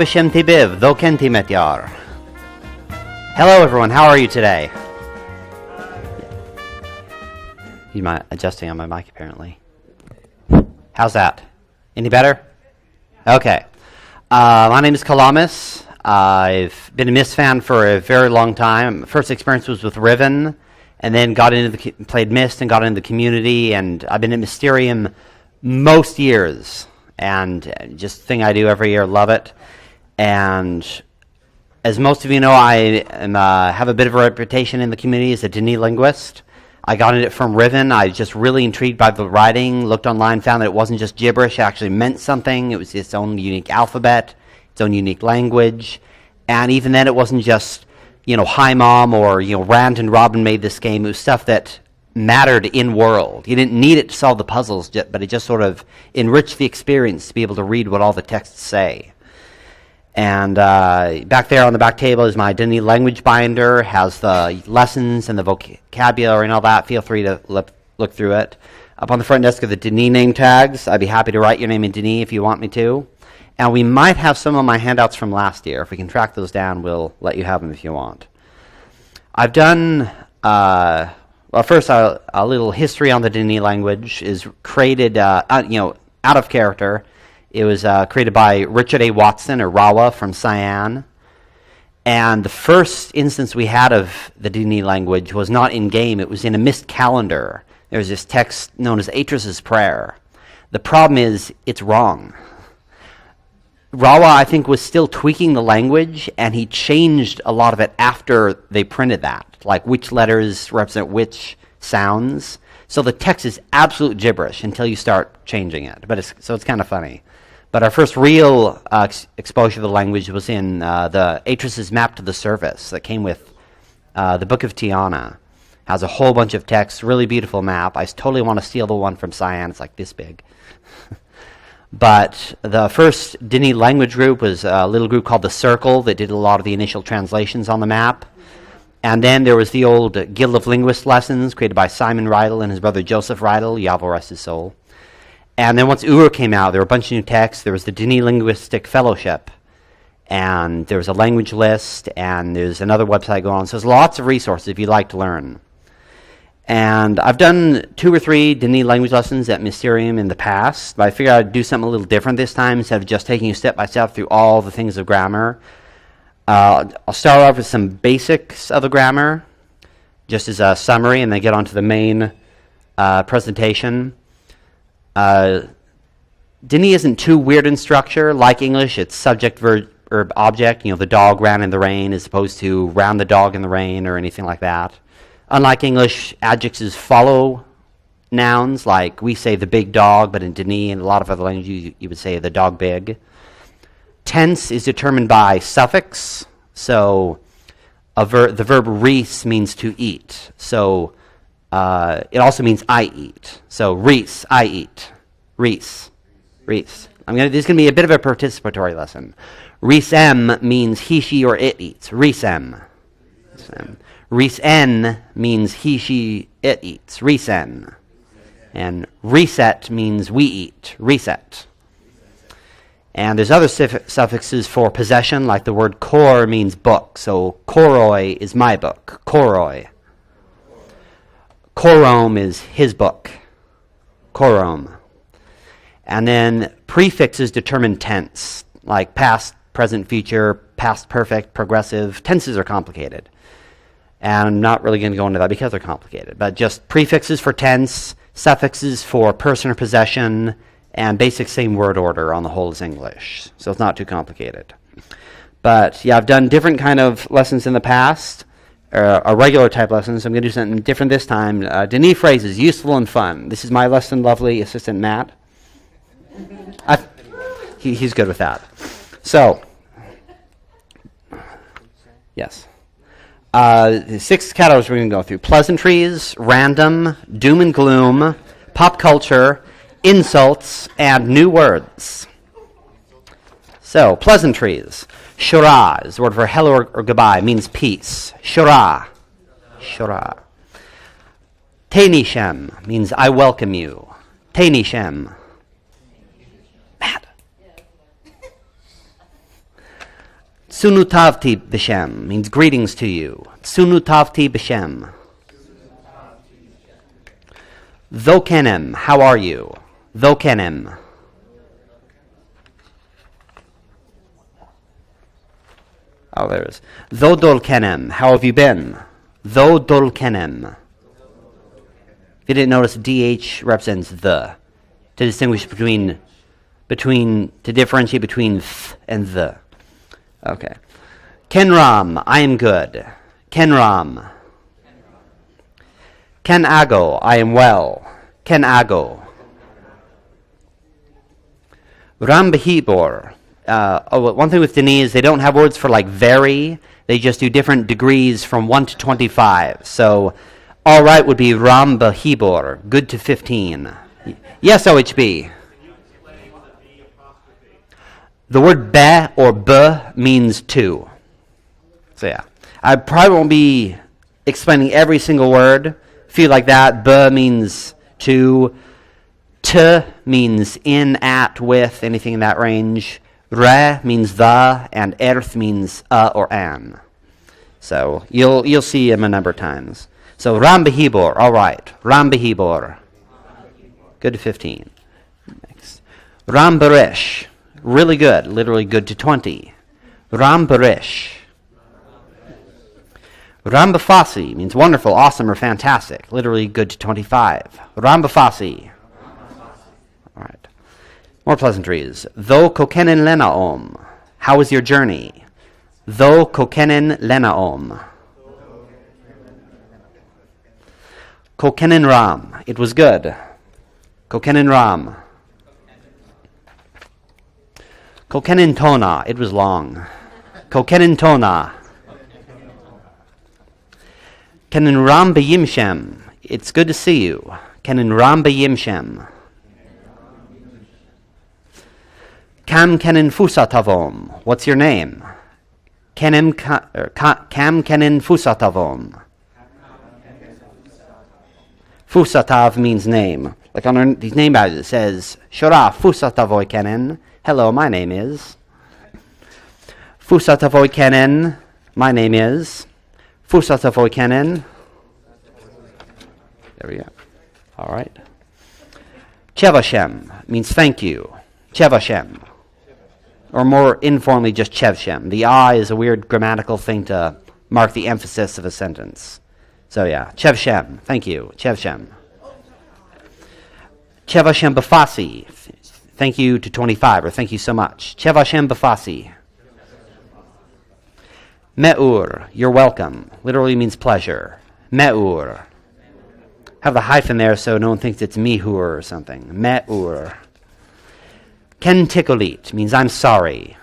b'shem tibiv, tho kenti metyar. Hello everyone, how are you today? You might adjusting on my mic apparently. How's that? Any better? Okay. My name is Kalamis. I've been a Myst fan for a very long time. First experience was with Riven, and then played Myst and got into the community, and I've been at Mysterium most years, and just a thing I do every year, love it. And as most of you know, I have a bit of a reputation in the community as a Denis linguist. I got it from Riven. I was just really intrigued by the writing, looked online, found that it wasn't just gibberish, it actually meant something. It was its own unique alphabet, its own unique language. And even then, it wasn't just, Hi Mom or, Rand and Robin made this game. It was stuff that mattered in world. You didn't need it to solve the puzzles, but it just sort of enriched the experience to be able to read what all the texts say. And back there on the back table is my Denis language binder, has the lessons and the vocabulary and all that. Feel free to look through it. Up on the front desk are the Denis name tags. I'd be happy to write your name in Denis if you want me to. And we might have some of my handouts from last year. If we can track those down, we'll let you have them if you want. I've done, first a little history on the Denis language is created, out of character. It was created by Richard A. Watson, or Rawa, from Cyan. And the first instance we had of the Denis language was not in-game. It was in a Myst calendar. There was this text known as Atris's Prayer. The problem is, it's wrong. Rawa, I think, was still tweaking the language, and he changed a lot of it after they printed that, like which letters represent which sounds. So the text is absolute gibberish until you start changing it. So it's kind of funny. But our first real exposure to the language was in the Atris's Map to the Service that came with the Book of Tiana. Has a whole bunch of text, really beautiful map. I totally want to steal the one from Cyan. It's like this big. But the first Denis language group was a little group called The Circle that did a lot of the initial translations on the map. And then there was the old Guild of Linguists lessons created by Simon Rydell and his brother Joseph Rydell, Yahweh rest his soul. And then once Ur came out, there were a bunch of new texts. There was the Denis Linguistic Fellowship, and there was a language list, and there's another website going on. So there's lots of resources if you'd like to learn. And I've done 2 or 3 Denis language lessons at Mysterium in the past, but I figured I'd do something a little different this time instead of just taking you step by step through all the things of grammar. I'll start off with some basics of the grammar, just as a summary, and then get on to the main presentation. Denis isn't too weird in structure. Like English, it's subject, verb, object. The dog ran in the rain as opposed to ran the dog in the rain or anything like that. Unlike English, adjectives follow nouns, like we say the big dog, but in Denis and a lot of other languages you would say the dog big. Tense is determined by suffix. So the verb reis means to eat. So it also means I eat. So reis, I eat. Reis. This is going to be a bit of a participatory lesson. Reisem means he, she, or it eats. Reisem. Reisen means he, she, it eats. Resen. And reset means we eat. Reset. And there's other suffixes for possession, like the word kor means book. So koroi is my book. Koroi. Korom is his book. Korom. And then prefixes determine tense, like past, present, future, past perfect, progressive. Tenses are complicated. And I'm not really going to go into that because they're complicated. But just prefixes for tense, suffixes for person or possession, and basic same word order on the whole as English. So it's not too complicated. But yeah, I've done different kind of lessons in the past, a regular type lesson, so I'm going to do something different this time. Denis phrases, useful and fun. This is my lesson, lovely assistant Matt. He's good with that. So, yes. The 6 categories we're going to go through. Pleasantries, random, doom and gloom, pop culture, insults, and new words. So, pleasantries. Shura is the word for hello or goodbye. Means peace. Shura. Shura. Teinishem means I welcome you. Teinishem. Matt. Tsunutavti Bishem means greetings to you. Tsunutavti Bishem. Thokenem, how are you? Thokenem. Oh, there it is. Thodolkenem, how have you been? Thodolkenem. If you didn't notice, DH represents the, to distinguish between, to differentiate between th and the. Okay. Kenram, I am good. Kenram. Kenago, I am well. Kenago. Rambahibor. One thing with Dini is they don't have words for like very. They just do different degrees from 1 to 25. So, all right would be Rambahibor, good to 15. Yes, OHB. The word be or b means to. So yeah, I probably won't be explaining every single word. Feel like that. B means to. T means in, at, with, anything in that range. Re means the, and earth means or an. So you'll see him a number of times. So Rambahibor, all right. Rambahibor. Good to 15. Next. Rambarish. Really good, literally good to 20. Rambarish. Rambafasi means wonderful, awesome, or fantastic. Literally good to 25. Rambafasi. All right. More pleasantries. Tho kokenen lenaom. How was your journey? Tho kokenen lenaom. Kokenen ram. It was good. Kokenen ram. Kokenen tona. It was long. Kokenen tona. Kenen ram b'yimshem. It's good to see you. Kenen ram b'yimshem. Kam kenen fusatavom. What's your name? Kam kenen fusatavom. Fusatav means name. Like on these name badges it says, Shora fusatavoy kenen. Hello, my name is. Fusatavoy kenen. My name is. Fusatavoy kenen. There we go. All right. Chevashem means thank you. Chevashem. Or more informally, just Chevshem. The I is a weird grammatical thing to mark the emphasis of a sentence. So yeah, Chevshem. Thank you. Chevshem. Chevashem bafasi. Thank you to 25, or thank you so much. Chevashem bafasi. Me'ur, you're welcome. Literally means pleasure. Me'ur. Have the hyphen there so no one thinks it's mihur or something. Me'ur. Ken tikolit means I'm sorry.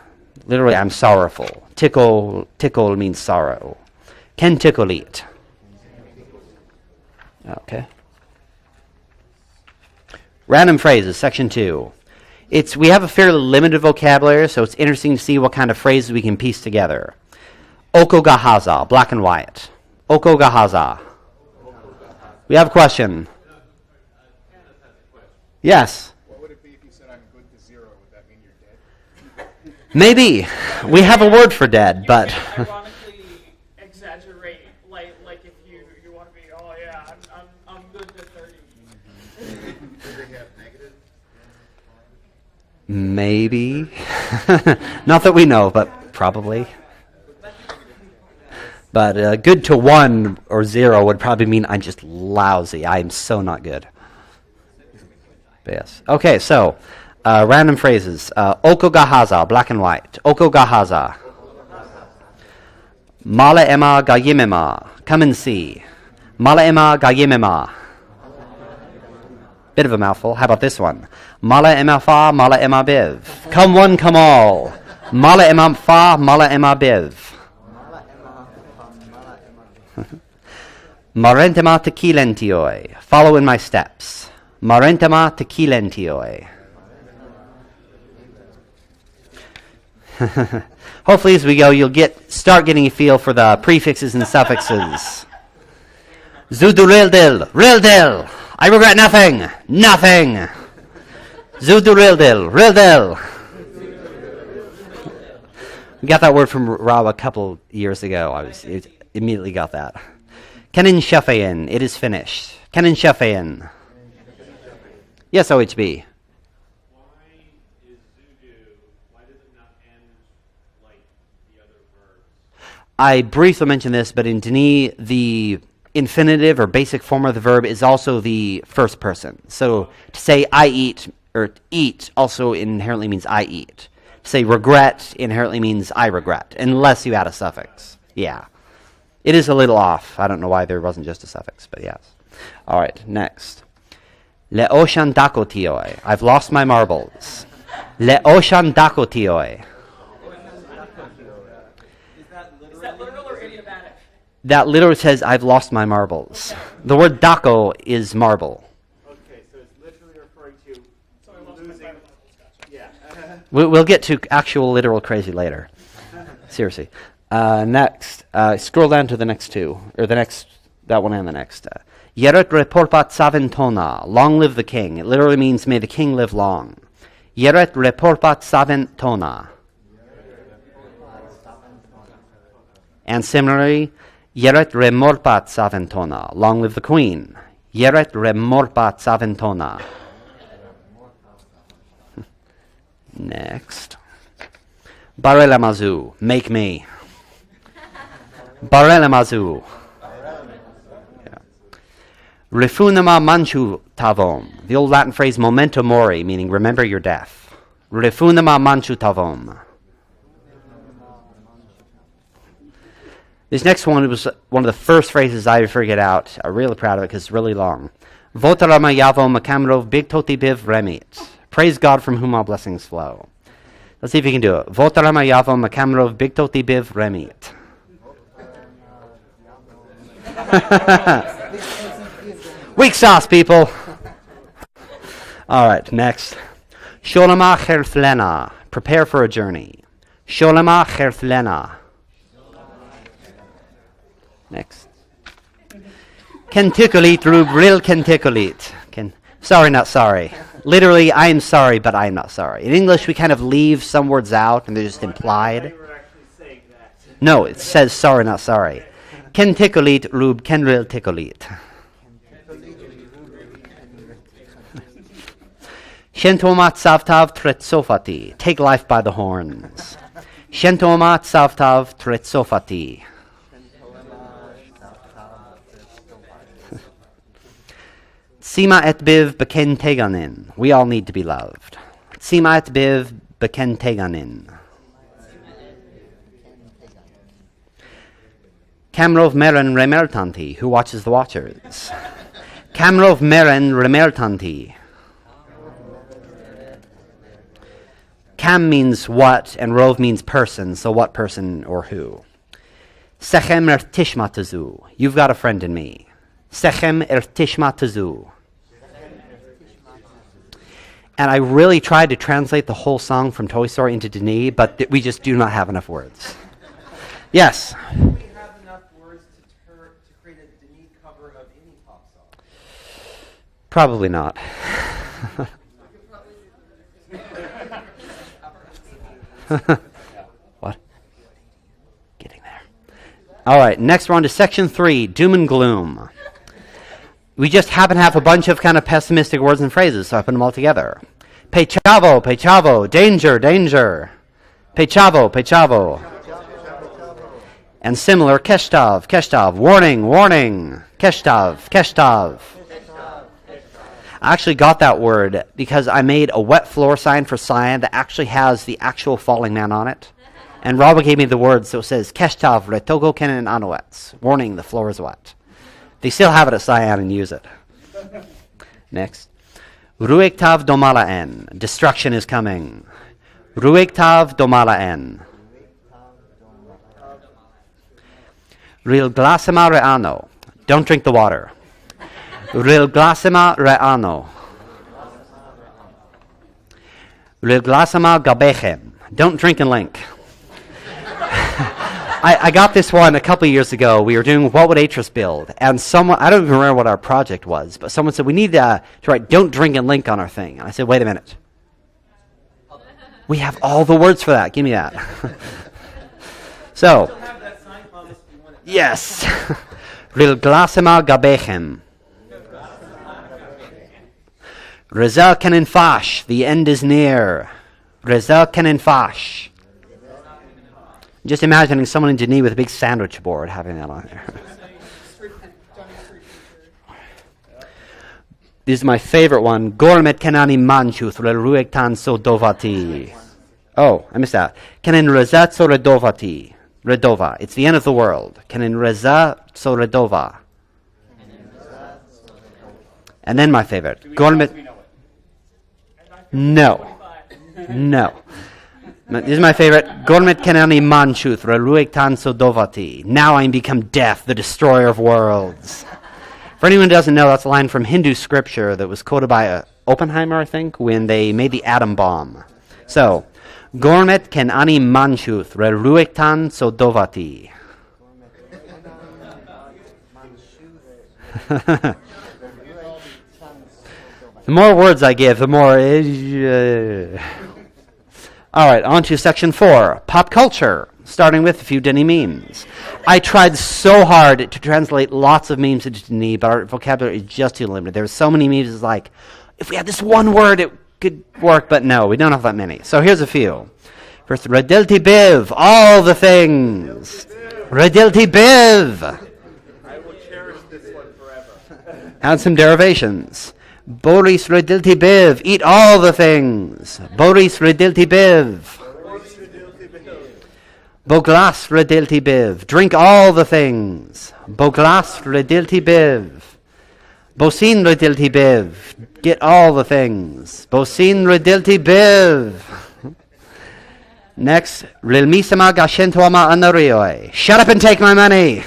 Literally, I'm sorrowful. Tickle means sorrow. Ken tikolit. Okay. Random phrases, section 2. We have a fairly limited vocabulary, so it's interesting to see what kind of phrases we can piece together. Oko gahaza, black and white. Oko gahaza. We have a question. Yes. What would it be if you said I'm good to 0? Would that mean you're dead? Maybe. We have a word for dead, but... You can ironically exaggerate, like if you want to be, oh yeah, I'm good to 30. Do they have negative? Maybe. Not that we know, but probably. But good to 1 or 0 would probably mean I'm just lousy. I'm so not good. But yes. Okay, so random phrases. Oko gahaza, black and white. Oko gahaza. Mala ema gayimema. Come and see. Mala ema gayimema. Bit of a mouthful. How about this one? Mala ema fa, mala ema biv. Come one, come all. Mala ema fa, mala ema biv. Marentema tequilentioi. Follow in my steps. Marentema tequilentioi. Hopefully as we go, you'll start getting a feel for the prefixes and suffixes. Zudu rildil. Rildil. I regret nothing. Nothing. Zudu rildil. Rildil. We got that word from Rob a couple years ago. Immediately got that. Kenin Shafein, it is finished. Kenin Shafein. Yes, OHB. I briefly mentioned this, but in Denis, the infinitive or basic form of the verb is also the first person. So to say I eat or eat also inherently means I eat. To say regret inherently means I regret, unless you add a suffix. Yeah. It is a little off. I don't know why there wasn't just a suffix, but yes. All right, next. Le oshan dakotioi. I've lost my marbles. Le oshan dakotioi. That literally says, I've lost my marbles. The word dako is marble. Okay, so it's literally referring to losing. Yeah. We'll get to actual literal crazy later. Seriously. Next. Scroll down to the next two. Or that one and the next. Yeret reporpat saventona. Long live the king. It literally means, may the king live long. Yeret reporpat saventona. And similarly, Yeret remorpat saventona. Long live the queen. Yeret remorpat saventona. Next. Barelamazu. Make me. Barelamazu. Refunama manchu tavom. The old Latin phrase memento mori, meaning remember your death. Refunama manchu tavom. This next one was one of the first phrases I figured out. I'm really proud of it because it's really long. Votarama yavo makamrov big toti biv remit. Praise God from whom all blessings flow. Let's see if you can do it. Votarama yavo makamrov big toti biv remit. Weak sauce, people. All right, next. Sholama cherthlena. Prepare for a journey. Sholama cherthlena. Next. Kentikulit rubril kentikulit. Sorry, not sorry. Literally, I am sorry, but I am not sorry. In English, we kind of leave some words out, and they're just implied. No, it says sorry, not sorry. Kentikulit rub kenril tikulit. Shentomat savtav tretsofati. Take life by the horns. Shentomat savtav tretsofati. Sima et biv beken teganin. We all need to be loved. Sima et biv beken teganin. Kamrov meren remertanti. Who watches the watchers? Kamrov meren remertanti. Kam means what, and rov means person, so what person or who. Sechem er tishmatazu. You've got a friend in me. Sechem er tishmatazu. And I really tried to translate the whole song from Toy Story into Denis, but we just do not have enough words. Yes? Do we have enough words to create a Denis cover of any pop song? Probably not. What? Getting there. All right, next we're on to section 3, doom and gloom. We just happen to have a bunch of kind of pessimistic words and phrases, so I put them all together. Pechavo, danger, danger. Pechavo. And similar, keshtav, warning, warning. Keshtav. I actually got that word because I made a wet floor sign for cyan that actually has the actual falling man on it. And Robert gave me the word, so it says, Keshtav retogo kenen anowets. Warning, the floor is wet. They still have it at cyan and use it. Next. Ruektav domalaen. Destruction is coming. Ruektav domalaen. Ril glasima reano. Don't drink the water. Ril glasima reano. Ril glasima gabechem. Don't drink and link. I got this one a couple of years ago. We were doing What Would Atris Build? And someone, I don't even remember what our project was, but someone said, we need to write Don't Drink and Link on our thing. And I said, wait a minute. We have all the words for that. Give me that. So, Have that sign, Thomas, if you want it. yes. Ril glasima gabechem. Rezel kenin fash. The end is near. Rezel kenin fash. Just imagining someone in Geneva with a big sandwich board having that on there. This is my favorite one. Gormet kenani manchuth reruek tan so dovati. Oh, I missed that. Kenin rezat so redovati. Redova. It's the end of the world. Kenin rezat so redova. And then my favorite. Gormet. No. No. This is my favorite. Gormet kenani manchuth reruek tan so dovati. Now I become death, the destroyer of worlds. For anyone who doesn't know, that's a line from Hindu scripture that was quoted by Oppenheimer, I think, when they made the atom bomb. So, Gormet ken ani manchuth reruektan so dovati. The more words I give, the more... All right, on to section 4, pop culture, starting with a few Denny memes. I tried so hard to translate lots of memes into Denny, but our vocabulary is just too limited. There's so many memes, it's like, if we had this one word, it could work, but no, we don't have that many. So here's a few. First, Redilti Biv, all the things. Redilti Biv. I will cherish this one forever. Add some derivations. Boris Redilti Biv, eat all the things. Boris Redilti Biv. Boglas Redilti Biv, drink all the things. Boglas Redilti Biv. Bosin Redilti Biv, get all the things. Bosin Redilti Biv. Next, Rilmisama Gashentuama Anarioi. Shut up and take my money.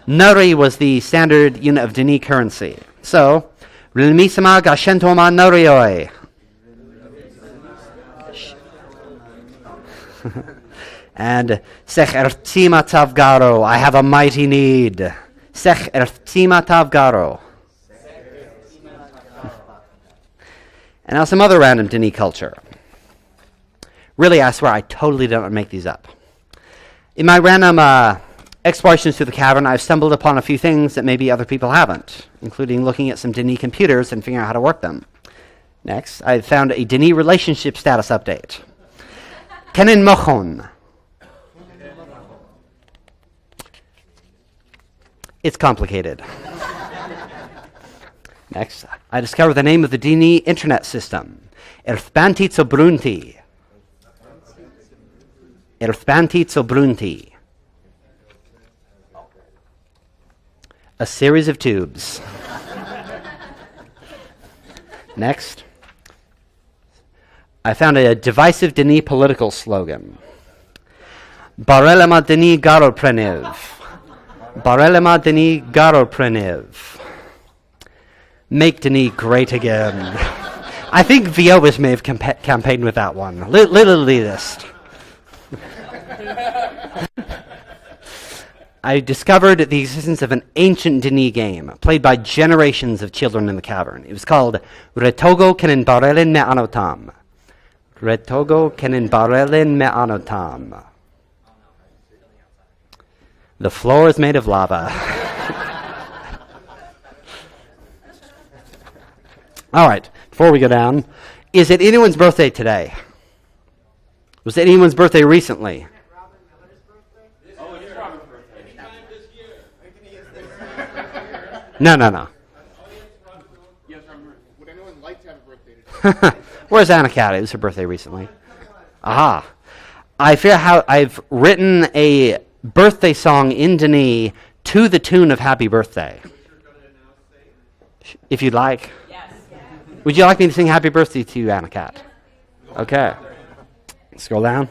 Nari was the standard unit of Denis currency. So, Rilmisama Gashentuama Anarioi. And Sech Ertima Tavgaro, I have a mighty need. Sech Ertima Tavgaro. And now some other random Denis culture. Really, I swear, I totally don't make these up. In my random explorations through the cavern, I've stumbled upon a few things that maybe other people haven't, including looking at some Denis computers and figuring out how to work them. Next, I found a Denis relationship status update. Kenin Mochon. It's complicated. Next, I discovered the name of the Denis internet system. Erthbanti Zobrunti. Erthbanti Zobrunti. A series of tubes. Next, I found a divisive Denis political slogan. Barelema Denis Garoprenev. Barelema Denis Garoprenev. Make Denis great again. I think Viovis may have campaigned with that one. Little elitist. I discovered the existence of an ancient Denis game played by generations of children in the cavern. It was called Retogo Kenin Barelin Me Anotam. Retogo Kenin Barelin Me Anotam. The floor is made of lava. All right, before we go down, is it anyone's birthday today? Was it anyone's birthday recently? No. Yes, would anyone like to have a birthday today? Where's Anakat? It was her birthday recently. Aha. I feel how I've written a birthday song in Denis to the tune of Happy Birthday. If you'd like. Yes. Would you like me to sing Happy Birthday to you, Anakat? Okay. Scroll down.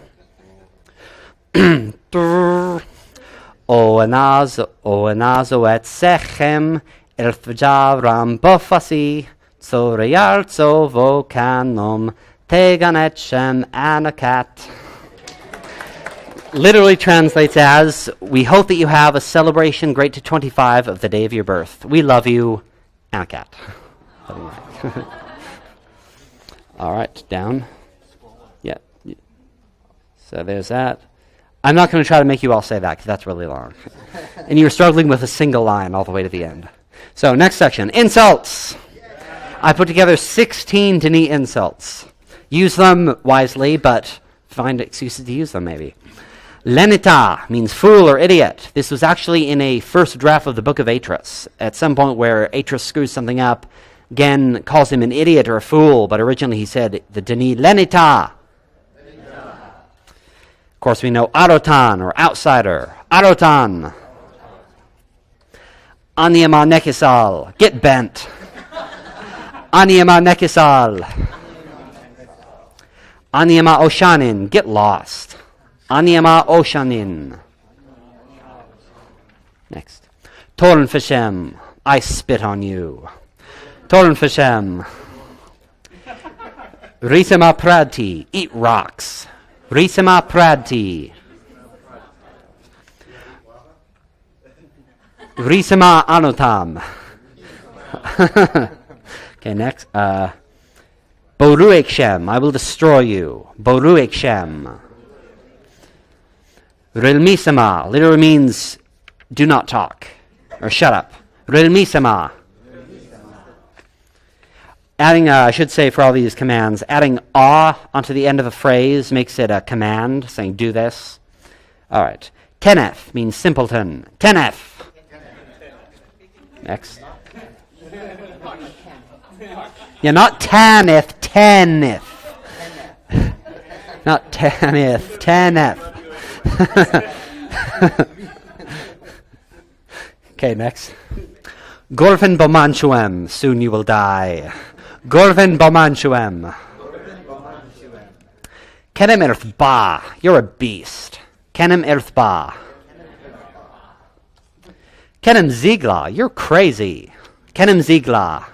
O anazo et sechem erthvjaram bofasi tsoreyartso vocanom teganetchem Anakat. Literally translates as, we hope that you have a celebration great to 25 of the day of your birth. We love you, Anakat. All right, down. Yeah. So there's that. I'm not going to try to make you all say that because that's really long. And you're struggling with a single line all the way to the end. So next section, insults. I put together 16 Denis insults. Use them wisely, but find excuses to use them maybe. Lenita means fool or idiot. This was actually in a first draft of the Book of Atras. At some point where Atras screws something up, Gen calls him an idiot or a fool, but originally he said the Denis Lenita. Of course, we know Arotan, or outsider. Arotan. Anyama nekisal. Get bent. Anyama nekisal. Anyama oshanin. Get lost. Anyama oshanin. Next. Toren Feshem. I spit on you. Toren Feshem. Risema Prati. Eat rocks. Risema Prati. Risema Anotam. Okay, next. Boruikshem. I will destroy you. Boruikshem. Rilmisema literally means do not talk or shut up. Rilmisema. Adding, I should say for all these commands, adding onto the end of a phrase makes it a command, saying do this. All right. Teneth means simpleton. Teneth. Next. Yeah, not taneth, teneth. Not taneth, teneth. Okay, next. Gorfen bomanchuem, soon you will die. Gorven bomanchuem. Kenem earthba, you're a beast. Kenem earthba. Kenem zigla, you're crazy. Kenem zigla.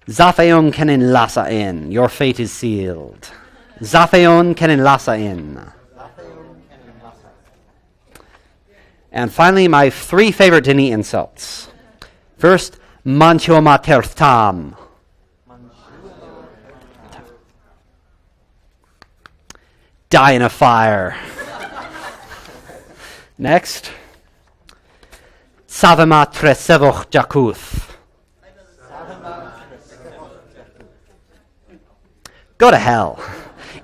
Zafeon kenin lasain, your fate is sealed. Zafeon kenin lasain. And finally, my 3 favorite Denis insults. First, Mancho matertham. Die in a fire. Next. Savema tresevoch jakuth. Go to hell.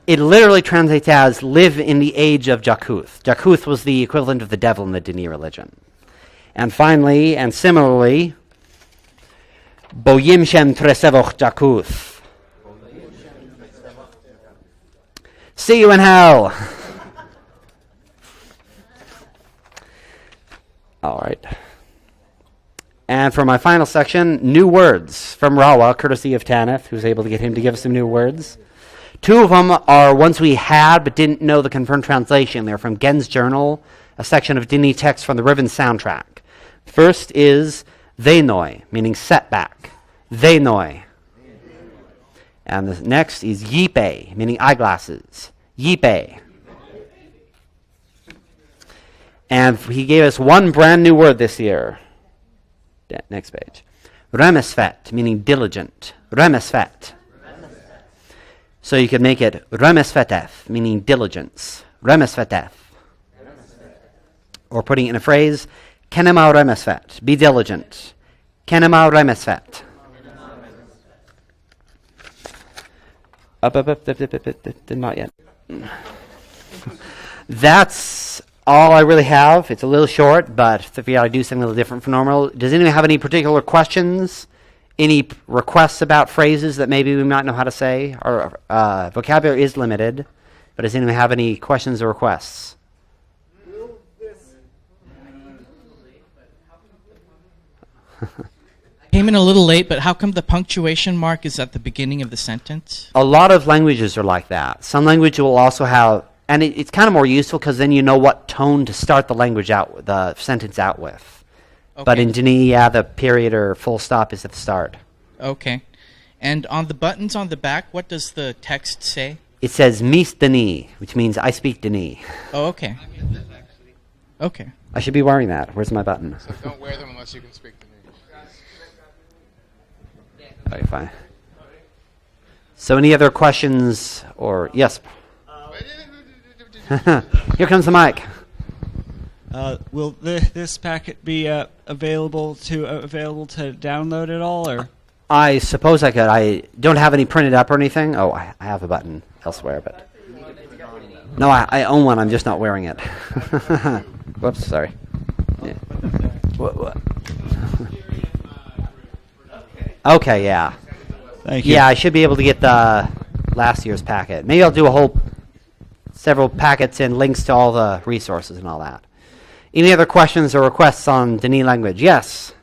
It literally translates as live in the age of Jakuth. Jakuth was the equivalent of the devil in the Denis religion. And finally, and similarly, Boyimshem tresevoch Jakuth. See you in hell. All right. And for my final section, new words from Rawa, courtesy of Tanith, who's able to get him to give us some new words. 2 of them are ones we had but didn't know the confirmed translation. They're from Gen's Journal, a section of Denis text from the Riven soundtrack. First is Thenoi, meaning setback. Thenoi. And the next is Yipe, meaning eyeglasses. Yipe. And he gave us one brand new word this year. Next page. Remesfet, meaning diligent. Remesfet. So you could make it remesfeteth, meaning diligence. Remesfeteth. Or putting it in a phrase, kenema remesfet, be diligent. Kenema remesfet. Not yet. That's all I really have. It's a little short, but if you gotta do something a little different from normal. Does anyone have any particular questions? Any requests about phrases that maybe we might know how to say? Our vocabulary is limited, but does anyone have any questions or requests? Came in a little late, but how come the punctuation mark is at the beginning of the sentence? A lot of languages are like that. Some language will also have, and it's kind of more useful because then you know what tone to start the language out, the sentence out with. Okay. But in Denis, yeah, the period or full stop is at the start. Okay. And on the buttons on the back, what does the text say? It says Mis Denis, which means I speak Denis. Oh, okay. Okay. I should be wearing that. Where's my button? So don't wear them unless you can speak to me. Okay, fine. So any other questions or yes? Here comes the mic. Will this packet be available to download at all, or? I suppose I could. I don't have any printed up or anything. Oh, I have a button elsewhere, but no, I own one. I'm just not wearing it. Whoops, sorry. Yeah. What? Okay, yeah. Thank you. Yeah, I should be able to get the last year's packet. Maybe I'll do several packets and links to all the resources and all that. Any other questions or requests on Denis language? Yes.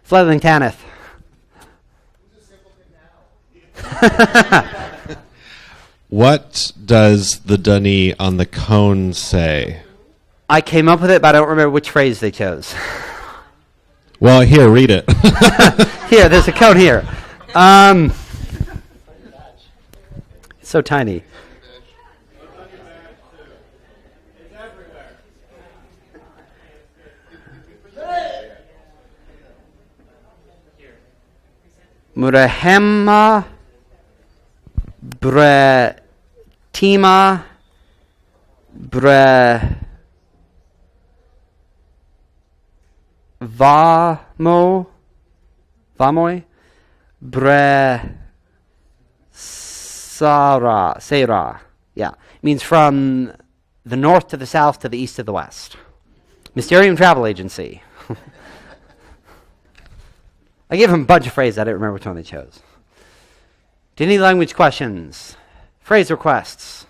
Fledgling Tanith. What does the dunny on the cone say? I came up with it, but I don't remember which phrase they chose. Well, here, read it. Here, there's a cone here. It's so tiny. Murahema Bretima Vamoy Sarah. Yeah. It means from the north to the south to the east to the west. Mysterium Travel Agency. I gave them a bunch of phrases. I didn't remember which one they chose. Any language questions? Phrase requests?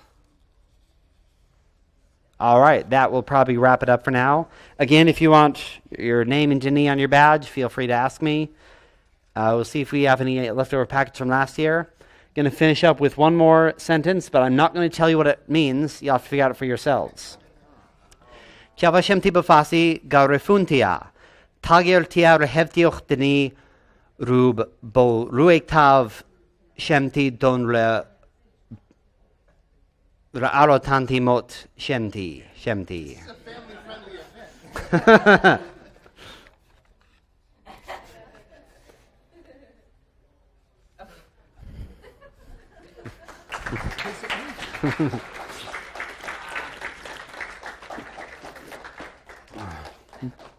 All right, that will probably wrap it up for now. Again, if you want your name and Denis on your badge, feel free to ask me. We'll see if we have any leftover packets from last year. Going to finish up with one more sentence, but I'm not going to tell you what it means. You'll have to figure out it for yourselves. Chavashem tibafasi garefuntia. Tagir tia rehevtioch Denis rub bo ruektav shemti don le arotanti mot shemti. This is a family-friendly event.